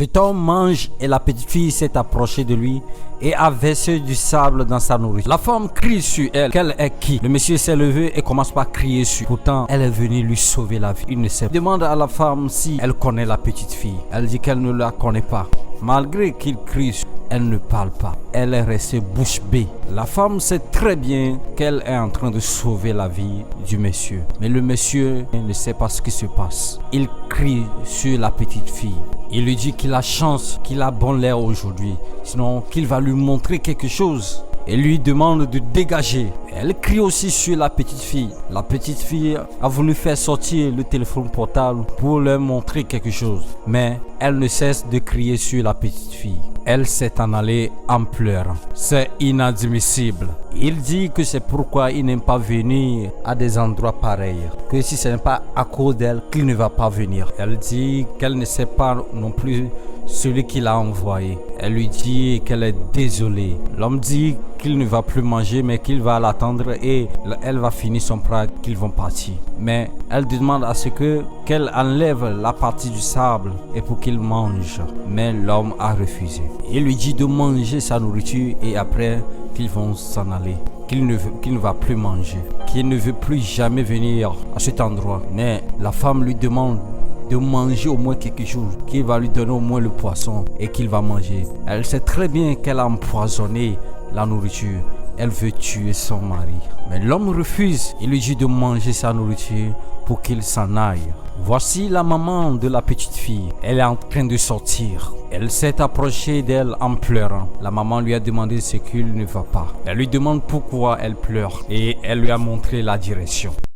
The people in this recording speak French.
Cet homme mange et la petite fille s'est approchée de lui et a versé du sable dans sa nourriture. La femme crie sur elle qu'elle est qui. Le monsieur s'est levé et commence par crier sur. Pourtant, elle est venue lui sauver la vie. Il ne sait pas. Il demande à la femme si elle connaît la petite fille. Elle dit qu'elle ne la connaît pas. Malgré qu'il crie sur, elle ne parle pas. Elle est restée bouche bée. La femme sait très bien qu'elle est en train de sauver la vie du monsieur. Mais le monsieur ne sait pas ce qui se passe. Il crie sur la petite fille. Il lui dit qu'il a chance, qu'il a bon l'air aujourd'hui. Sinon, qu'il va lui montrer quelque chose. Et lui demande de dégager. Elle crie aussi sur la petite fille. La petite fille a voulu faire sortir le téléphone portable pour leur montrer quelque chose. Mais elle ne cesse de crier sur la petite fille. Elle s'est en allée en pleurant. C'est inadmissible. Il dit que c'est pourquoi il n'aime pas venir à des endroits pareils. Que si ce n'est pas à cause d'elle qu'il ne va pas venir. Elle dit qu'elle ne sait pas non plus celui qui l'a envoyé. Elle lui dit qu'elle est désolée. L'homme dit qu'il ne va plus manger mais qu'il va l'attendre et elle va finir son plat, qu'ils vont partir. Mais elle demande à ce qu'elle enlève la partie du sable et pour qu'il mange. Mais l'homme a refusé. Il lui dit de manger sa nourriture et après qu'ils vont s'en aller. Qu'il ne va plus manger. Qu'il ne veut plus jamais venir à cet endroit. Mais la femme lui demande de manger au moins quelque chose, qu'il va lui donner au moins le poisson et qu'il va manger. Elle sait très bien qu'elle a empoisonné la nourriture. Elle veut tuer son mari. Mais l'homme refuse. Il lui dit de manger sa nourriture pour qu'il s'en aille. Voici la maman de la petite fille. Elle est en train de sortir. Elle s'est approchée d'elle en pleurant. La maman lui a demandé ce qu'il ne va pas. Elle lui demande pourquoi elle pleure et elle lui a montré la direction.